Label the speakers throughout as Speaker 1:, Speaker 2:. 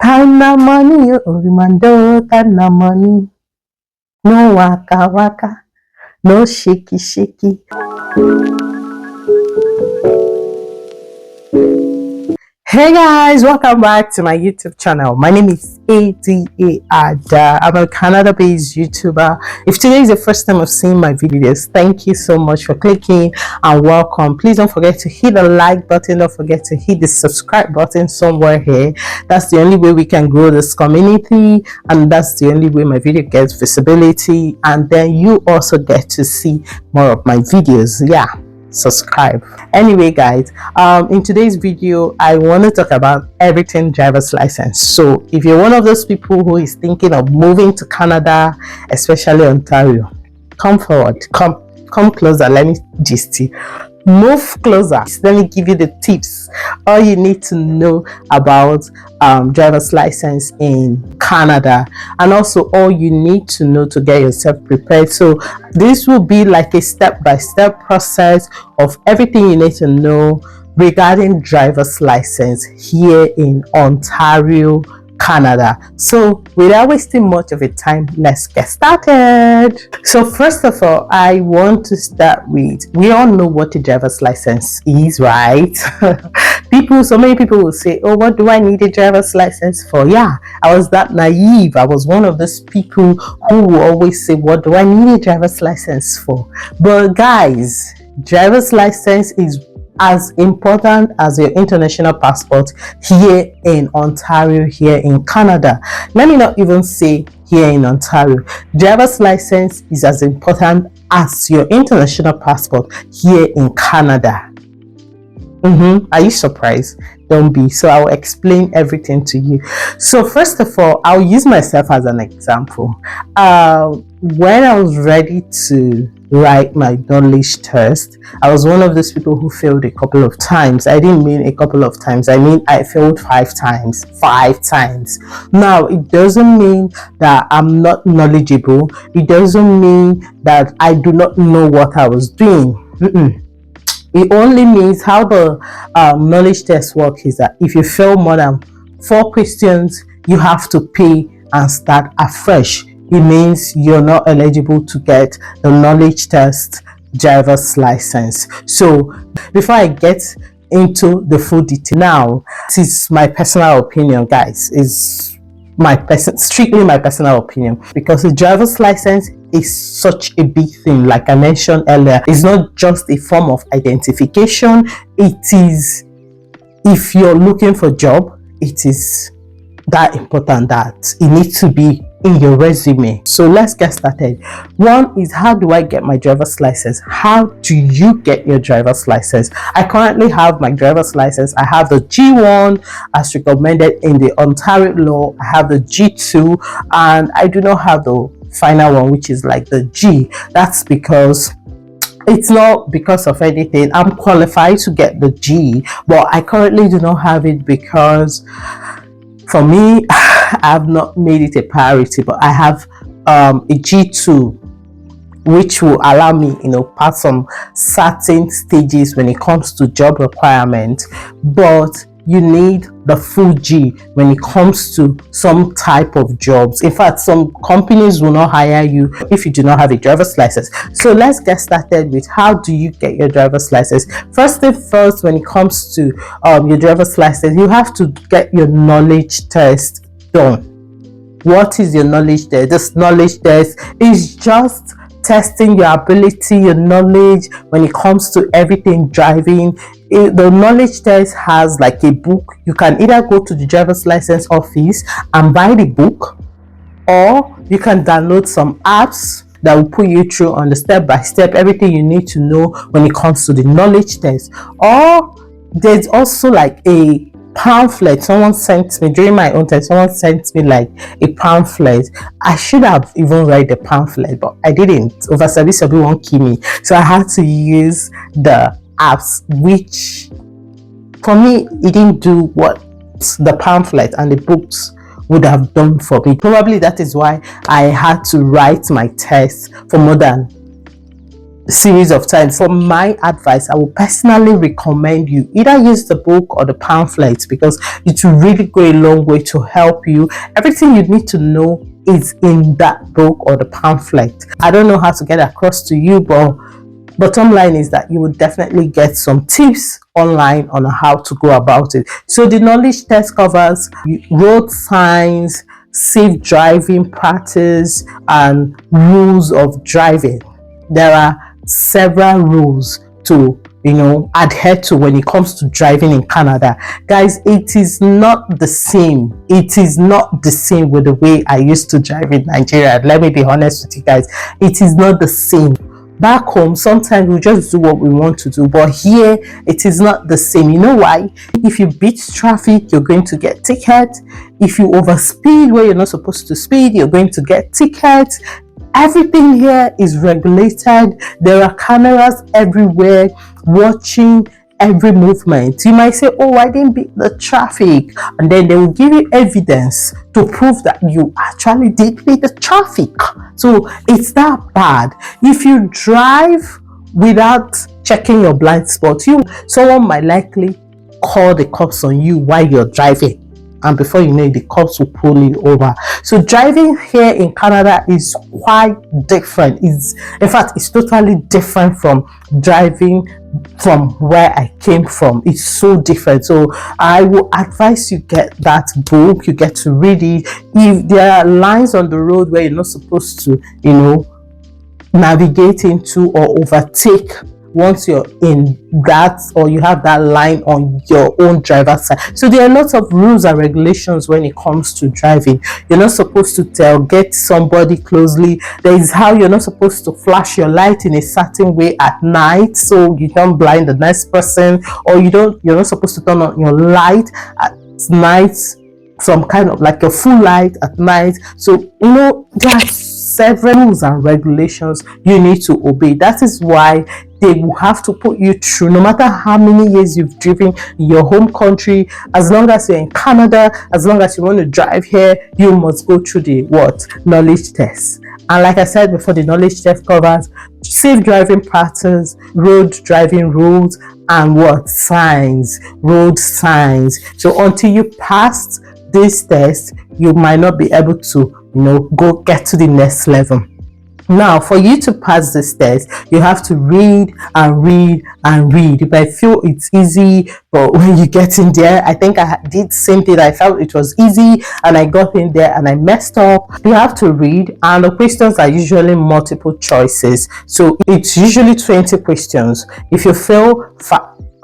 Speaker 1: Tana money, Orimando, Tana money. No waka waka, no shaky shaky. Hey guys, welcome back to my YouTube channel. My name is Ada. I'm a Canada-based YouTuber. If today is the first time of seeing my videos, thank you so much for clicking and welcome. Please don't forget to hit the like button. Don't forget to hit the subscribe button somewhere here. That's the only way we can grow this community, and that's the only way my video gets visibility, and then you also get to see more of my videos. Yeah, subscribe. Anyway guys, in today's video I want to talk about everything driver's license. So if you're one of those people who is thinking of moving to Canada, especially Ontario, come forward, come closer, let me gist you. Move closer. Let me give you the tips, all you need to know about driver's license in Canada, and also all you need to know to get yourself prepared. So this will be like a step-by-step process of everything you need to know regarding driver's license here in Ontario, Canada. So without wasting much of your time, let's get started. So first of all, I want to start with, we all know what a driver's license is, right? So many people will say, oh, what do I need a driver's license for? Yeah, I was that naive. I was one of those people who will always say, what do I need a driver's license for? But guys, driver's license is as important as your international passport here in Ontario, here in Canada. Let me not even say here in Ontario. Driver's license is as important as your international passport here in Canada. Are you surprised? Don't be. So I'll explain everything to you. So first of all, I'll use myself as an example. When I was ready to write my knowledge test, I was one of those people who failed a couple of times. I didn't mean a couple of times, I mean I failed 5 times. Now it doesn't mean that I'm not knowledgeable. It doesn't mean that I do not know what I was doing. It only means how the knowledge test works is that if you fail more than 4 questions, you have to pay and start afresh. It means you're not eligible to get the knowledge test driver's license. So before I get into the full detail, now this is my personal opinion, guys. It's strictly my personal opinion, because the driver's license is such a big thing. Like I mentioned earlier, it's not just a form of identification. It is, if you're looking for a job, it is that important that it needs to be in your resume. So let's get started. One is, how do I get my driver's license? How do you get your driver's license? I currently have my driver's license. I have the G1 as recommended in the Ontario law. I have the G2, and I do not have the final one, which is like the G. That's because it's not because of anything. I'm qualified to get the G, but I currently do not have it because for me, I have not made it a priority. But I have a G2, which will allow me, pass some certain stages when it comes to job requirements. But you need the full G when it comes to some type of jobs. In fact, some companies will not hire you if you do not have a driver's license. So let's get started with, how do you get your driver's license? First thing first, when it comes to your driver's license, you have to get your knowledge test done. What is your knowledge test? This knowledge test is just testing your ability, your knowledge when it comes to everything driving. The knowledge test has like a book. You can either go to the driver's license office and buy the book, or you can download some apps that will put you through on the step-by-step everything you need to know when it comes to the knowledge test. Or there's also like a pamphlet someone sent me during my own time. Someone sent me like a pamphlet. I should have even read the pamphlet, but I didn't. Oversabi won't kill me, so I had to use the apps, which for me, it didn't do what the pamphlet and the books would have done for me. Probably that is why I had to write my test for more than series of times. For my advice, I will personally recommend you either use the book or the pamphlets, because it will really go a long way to help you. Everything you need to know is in that book or the pamphlet. I don't know how to get across to you, but bottom line is that you will definitely get some tips online on how to go about it. So the knowledge test covers road signs, safe driving practice, and rules of driving. There are several rules to adhere to when it comes to driving in Canada. Guys, it is not the same. It is not the same with the way I used to drive in Nigeria. Let me be honest with you guys. It is not the same. Back home, sometimes we just do what we want to do, but here it is not the same. You know why? If you beat traffic, you're going to get tickets. If you overspeed where you're not supposed to speed, you're going to get tickets. Everything here is regulated. There are cameras everywhere watching every movement. You might say, oh, I didn't beat the traffic, and then they will give you evidence to prove that you actually did beat the traffic. So it's that bad. If you drive without checking your blind spot, someone might likely call the cops on you while you're driving, and before you know it, the cops will pull you over. So driving here in Canada is quite different. In fact, it's totally different from driving from where I came from. It's so different. So I will advise you get that book. You get to read it. If there are lines on the road where you're not supposed to navigate into or overtake, once you're in that, or you have that line on your own driver's side. So there are lots of rules and regulations when it comes to driving. You're not supposed to tailgate somebody closely. There is how you're not supposed to flash your light in a certain way at night, so you don't blind the next person, or you're not supposed to turn on your light at night, some kind of like a full light at night. So there are several rules and regulations you need to obey. That is why they will have to put you through, no matter how many years you've driven in your home country. As long as you're in Canada, as long as you want to drive here, you must go through the knowledge test. And like I said before, the knowledge test covers safe driving practice, road driving rules, and road signs. So until you pass this test, you might not be able to go get to the next level. Now, for you to pass this test, you have to read and read and read. You might feel it's easy, but when you get in there, I think I did same thing. I felt it was easy, and I got in there and I messed up. You have to read, and the questions are usually multiple choices. So it's usually 20 questions. If you fail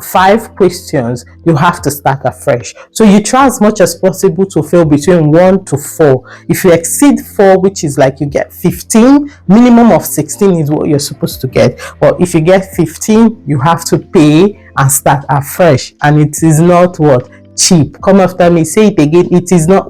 Speaker 1: 5 questions, you have to start afresh. So you try as much as possible to fail between 1 to 4. If you exceed 4, which is like you get 15, minimum of 16 is what you're supposed to get. But if you get 15, you have to pay and start afresh. And it is not cheap. Come after me, say it again. It is not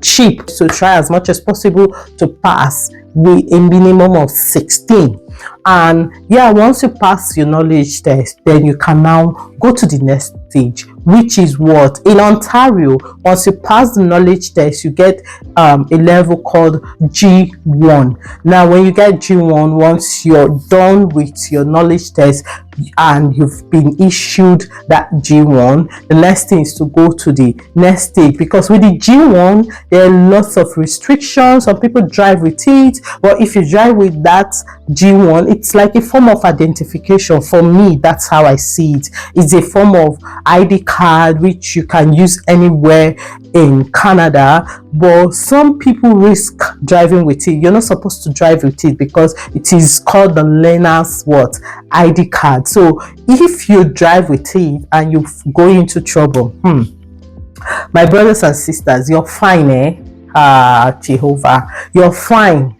Speaker 1: cheap. So try as much as possible to pass with a minimum of 16. And once you pass your knowledge test, then you can now go to the next stage, which is in Ontario, once you pass the knowledge test, you get a level called G1. Now when you get G1, once you're done with your knowledge test and you've been issued that G1, the next thing is to go to the next stage, because with the G1 there are lots of restrictions. Some people drive with it, but if you drive with that G1, it's like a form of identification. For me, that's how I see it. It's a form of ID card which you can use anywhere in Canada, but some people risk driving with it. You're not supposed to drive with it because it is called the learner's ID card. So if you drive with it and you go into trouble, my brothers and sisters, you're fine, Jehovah, you're fine.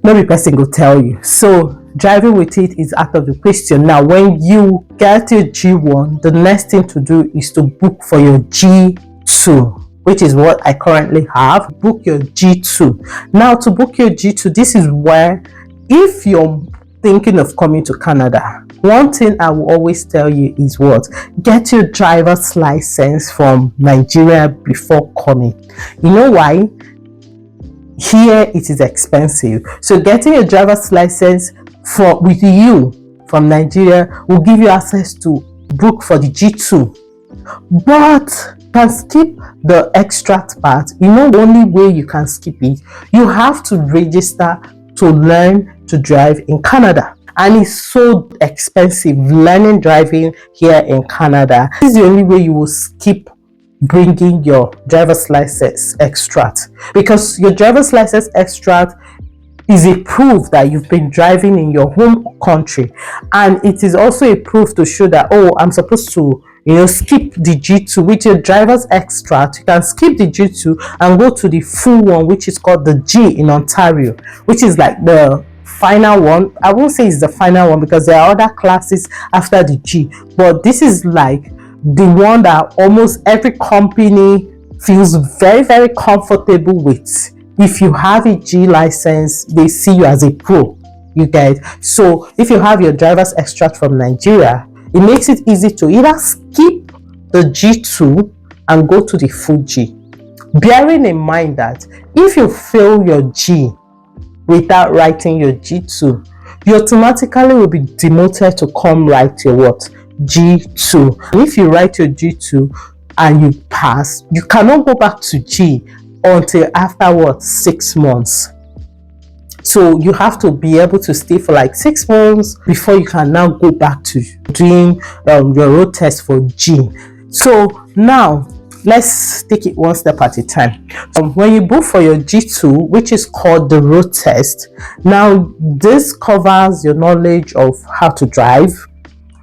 Speaker 1: No person go tell you. So driving with it is out of the question. Now when you get your G1, the next thing to do is to book for your G2, which is what I currently have. Book your G2. Now to book your G2, this is where, if you're thinking of coming to Canada, one thing I will always tell you is get your driver's license from Nigeria before coming. You know why? Here it is expensive. So getting a driver's license for with you from Nigeria will give you access to book for the G2, but can skip the extract part. You know, the only way you can skip it, you have to register to learn to drive in Canada, and it's so expensive learning driving here in Canada. This is the only way you will skip bringing your driver's license extract, because your driver's license extract is a proof that you've been driving in your home country, and it is also a proof to show that, oh, I'm supposed to, skip the G2. With your driver's extract, you can skip the G2 and go to the full one, which is called the G in Ontario, which is like the final one. I won't say it's the final one because there are other classes after the G, but this is like the one that almost every company feels very, very comfortable with. If you have a G license, they see you as a pro, you guys. So if you have your driver's extract from Nigeria, it makes it easy to either skip the G2 and go to the full G, bearing in mind that if you fail your G without writing your G2, you automatically will be demoted to come write your what? G2. And if you write your G2 and you pass, you cannot go back to G until after 6 months. So you have to be able to stay for like 6 months before you can now go back to doing your road test for G. So now let's take it one step at a time. When you book for your G2, which is called the road test, now this covers your knowledge of how to drive,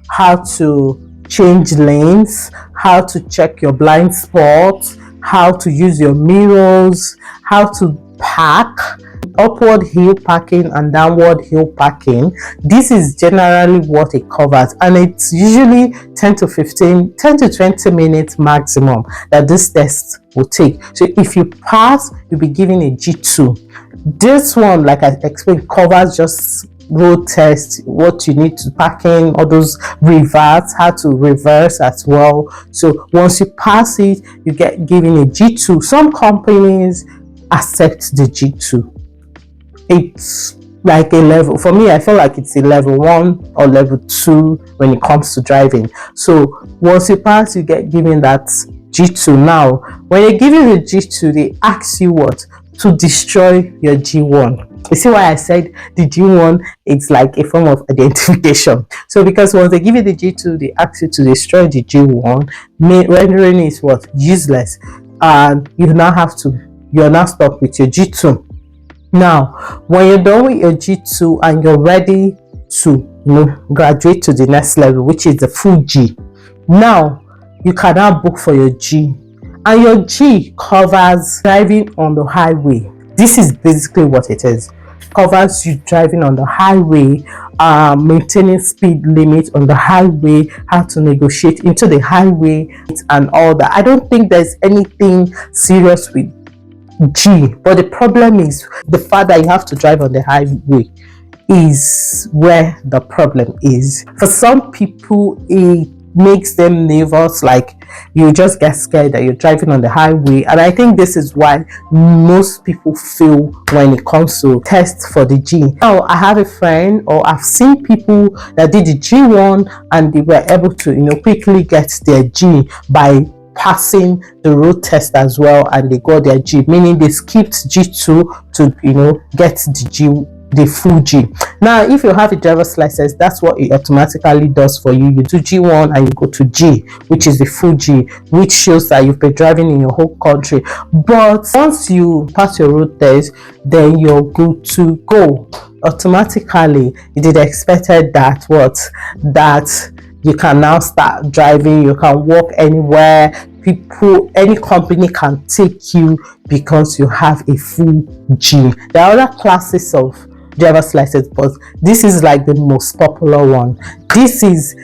Speaker 1: how to change lanes, how to check your blind spots, how to use your mirrors, how to park, upward hill parking and downward hill parking. This is generally what it covers, and it's usually 10 to 20 minutes maximum that this test will take. So if you pass, you'll be given a G2. This one, like I explained, covers just road test, what you need to parking, all those reverse, how to reverse as well. So once you pass it, you get given a G2. Some companies accept the G2. It's like a level, for me I feel like it's a level 1 or level 2 when it comes to driving. So once you pass, you get given that G2. Now when they give you the G2, they ask you what? To destroy your G1. You see why I said the G1, it's like a form of identification. So because once they give you the G2, they ask you to destroy the G1, rendering it what? Useless. And you're now stuck with your G2. Now when you're done with your G2 and you're ready to graduate to the next level, which is the full G, now you can now book for your G, and your G covers driving on the highway. This is basically what it is. It covers you driving on the highway, maintaining speed limit on the highway, how to negotiate into the highway and all that. I don't think there's anything serious with G, but the problem is the fact that you have to drive on the highway is where the problem is. For some people, it makes them nervous, like you just get scared that you're driving on the highway, and I think this is why most people fail when it comes to tests for the G. Now I have a friend, or I've seen people that did the G1 and they were able to quickly get their G by passing the road test as well, and they got their G, meaning they skipped G2 to get the full G. Now if you have a driver's license, that's what it automatically does for you. You do G1 and you go to G, which is the full G, which shows that you've been driving in your whole country. But once you pass your road test, then you're good to go automatically. It is expected that you can now start driving. You can walk anywhere. Any company can take you because you have a full G. There are other classes of driver's license, but this is like the most popular one. This is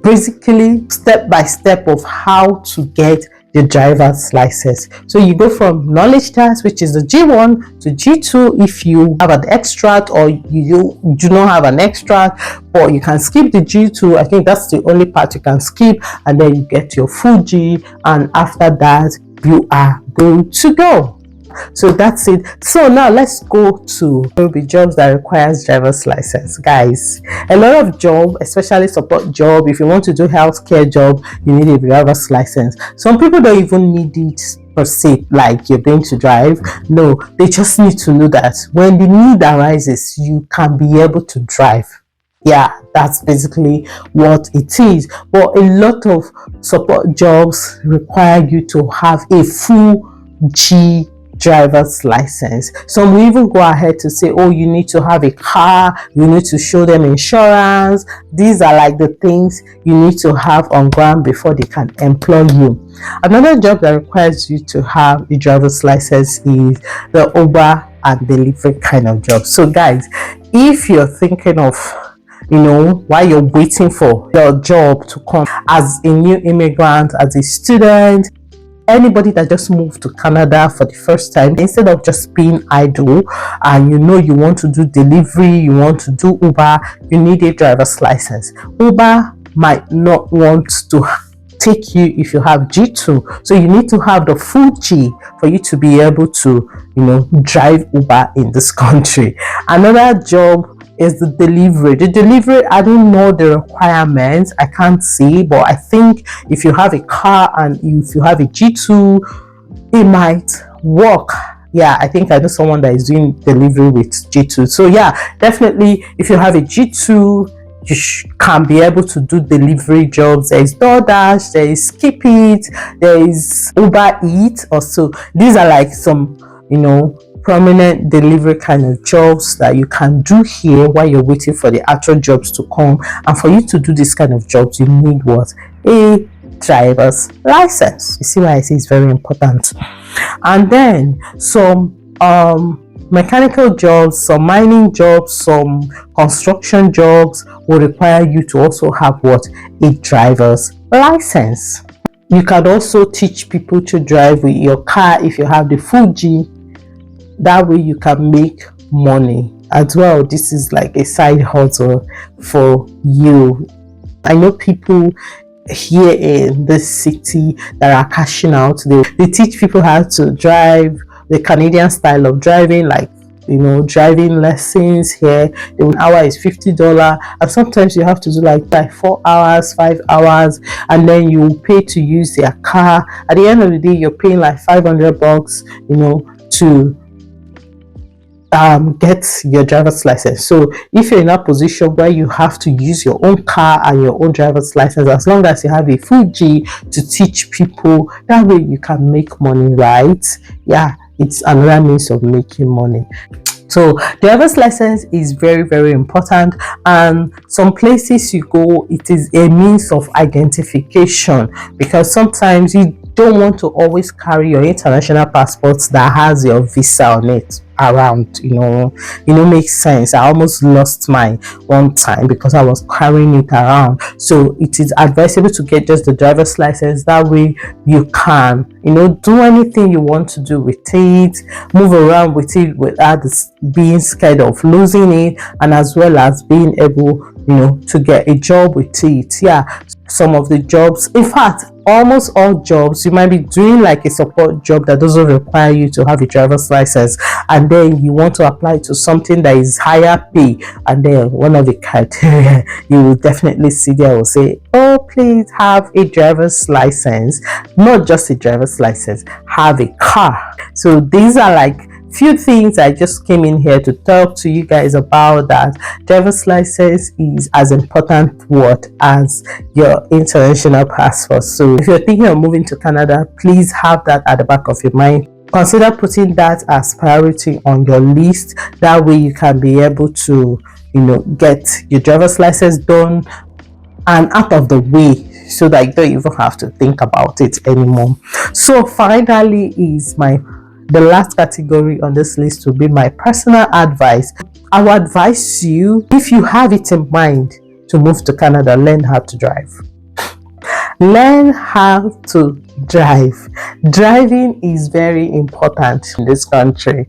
Speaker 1: basically step by step of how to get the driver's license. So you go from knowledge test, which is the G1, to G2 if you have an extract, or you do not have an extract, or you can skip the G2. I think that's the only part you can skip, and then you get your full G, and after that you are good to go. So that's it. So now let's go to maybe jobs that requires driver's license. Guys, a lot of job, especially support job, if you want to do healthcare job, you need a driver's license. Some people don't even need it per se, like you're going to drive. No, they just need to know that when the need arises, you can be able to drive. Yeah, that's basically what it is. But a lot of support jobs require you to have a full G driver's license. Some will even go ahead to say, oh, you need to have a car, you need to show them insurance. These are like the things you need to have on ground before they can employ you. Another job that requires you to have a driver's license is the Uber and delivery kind of job. So guys, if you're thinking of, while you're waiting for your job to come as a new immigrant, as a student, anybody that just moved to Canada for the first time, instead of just being idle and you want to do delivery, you want to do Uber, you need a driver's license. Uber might not want to take you if you have G2, so you need to have the full G for you to be able to drive Uber in this country. Another job is the delivery. I don't know the requirements, I can't see, but I think if you have a car and if you have a G2, it might work. Yeah, I think I know someone that is doing delivery with G2. So yeah, definitely if you have a G2, you can be able to do delivery jobs. There is DoorDash, there is Skip It, there is Uber Eats also. These are like some prominent delivery kind of jobs that you can do here while you're waiting for the actual jobs to come. And for you to do this kind of jobs, you need what? A driver's license. You see why I say it's very important. And then some mechanical jobs, some mining jobs, some construction jobs will require you to also have what? A driver's license. You can also teach people to drive with your car if you have the full G. That way you can make money as well. This is like a side hustle for you. I know people here in this city that are cashing out. They teach people how to drive the Canadian style of driving, like driving lessons here. The hour is $50, and sometimes you have to do like 4 hours, 5 hours, and then you pay to use their car. At the end of the day, you're paying like $500 to get your driver's license. So if you're in a position where you have to use your own car and your own driver's license, as long as you have a full G to teach people, that way you can make money, right? Yeah, it's another means of making money. So driver's license is very, very important, and some places you go, it is a means of identification, because sometimes you don't want to always carry your international passport that has your visa on it around. Makes sense. I almost lost mine one time because I was carrying it around. So it is advisable to get just the driver's license. That way you can do anything you want to do with it, move around with it without being scared of losing it, and as well as being able to get a job with it. Yeah, some of the jobs, in fact almost all jobs, you might be doing like a support job that doesn't require you to have a driver's license, and then you want to apply to something that is higher pay, and then one of the criteria you will definitely see there will say, oh, please have a driver's license. Not just a driver's license, have a car. So these are like few things I just came in here to talk to you guys about, that driver's license is as important as your international passport. So if you're thinking of moving to Canada, please have that at the back of your mind. Consider putting that as priority on your list. That way you can be able to get your driver's license done and out of the way, so that you don't even have to think about it anymore. So finally is the last category on this list will be my personal advice. I would advise you, if you have it in mind to move to Canada, learn how to drive. Learn how to drive. Driving is very important in this country.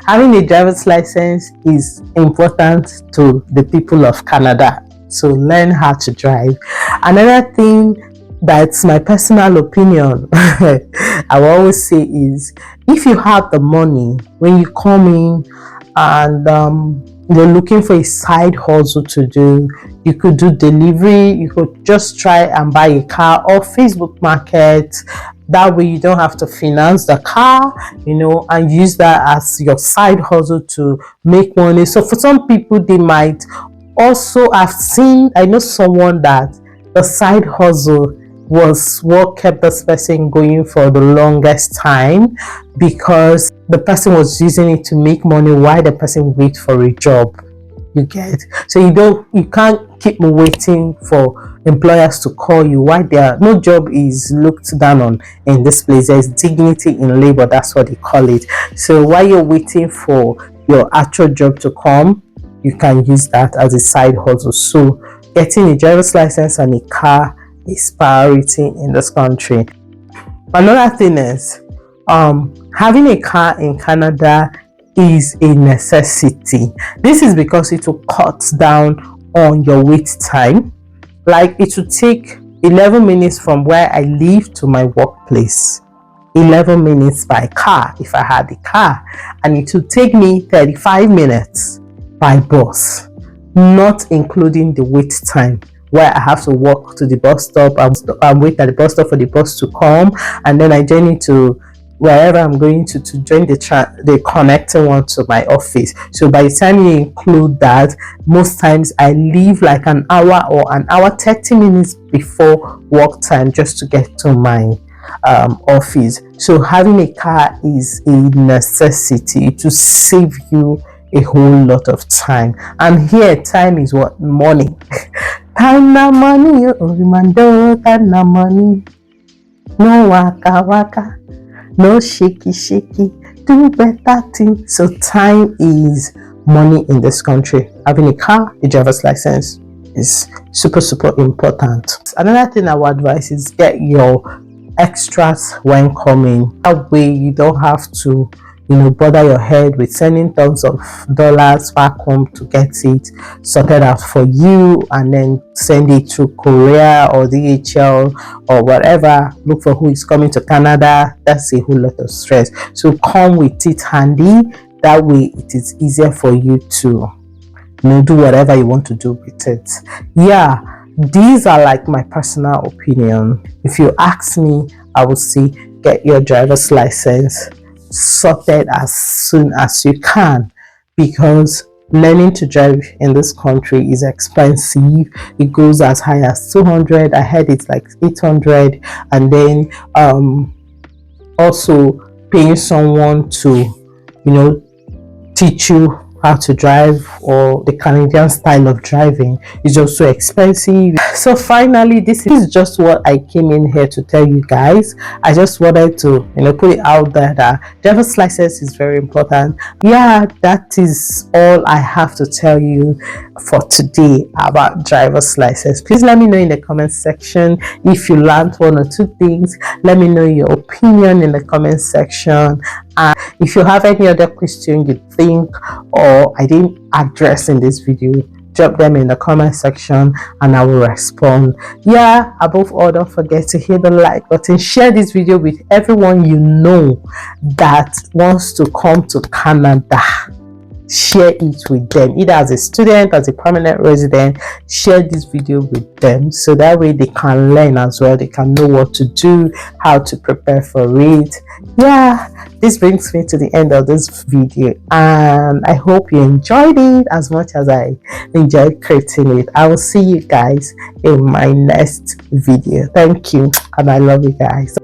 Speaker 1: Having a driver's license is important to the people of Canada. So learn how to drive. Another thing That's my personal opinion. I will always say is, if you have the money, when you come in and you're looking for a side hustle to do, you could do delivery, you could just try and buy a car or Facebook market. That way you don't have to finance the car, and use that as your side hustle to make money. So for some people, they might also, I know someone that the side hustle was what kept this person going for the longest time, because the person was using it to make money while the person wait for a job. You get? So you can't keep waiting for employers to call you while no job is looked down on in this place. There's dignity in labor, that's what they call it. So while you're waiting for your actual job to come, you can use that as a side hustle. So getting a driver's license and a car is priority in this country. Another thing is, having a car in Canada is a necessity. This is because it will cut down on your wait time. Like, it will take 11 minutes from where I live to my workplace. 11 minutes by car if I had a car, and it will take me 35 minutes by bus, not including the wait time where I have to walk to the bus stop and wait at the bus stop for the bus to come, and then I journey to wherever I'm going to join the connecting one to my office. So by the time you include that, most times I leave like an hour or an hour 30 minutes before work time just to get to my office. So having a car is a necessity to save you a whole lot of time. And here, time is what? Money. Time na money, oh, time na money. No waka waka, no shaky shaky, do better thing. So time is money in this country. Having a car, a driver's license is super important. Another thing I would advise is get your extras when coming. That way you don't have to bother your head with sending tons of dollars back home to get it sorted out for you, and then send it to Korea or DHL or whatever. Look for who is coming to Canada. That's a whole lot of stress. So come with it handy. That way it is easier for you to do whatever you want to do with it. Yeah, these are like my personal opinion. If you ask me, I would say get your driver's license sorted as soon as you can, because learning to drive in this country is expensive. It goes as high as 200. I heard it's like 800, and then also paying someone to teach you how to drive, or the Canadian style of driving, is also expensive. So finally, this is just what I came in here to tell you guys. I just wanted to put it out there that driver's license is very important. Yeah, that is all I have to tell you for today about driver's license. Please let me know in the comment section if you learned one or two things. Let me know your opinion in the comment section. And if you have any other question you think or I didn't address in this video, drop them in the comment section and I will respond. Yeah, above all, don't forget to hit the like button, share this video with everyone you know that wants to come to Canada. Share it with them, either as a student, as a permanent resident. Share this video with them so that way they can learn as well. They can know what to do, how to prepare for it. Yeah, this brings me to the end of this video, and I hope you enjoyed it as much as I enjoyed creating it. I will see you guys in my next video. Thank you, and I love you guys.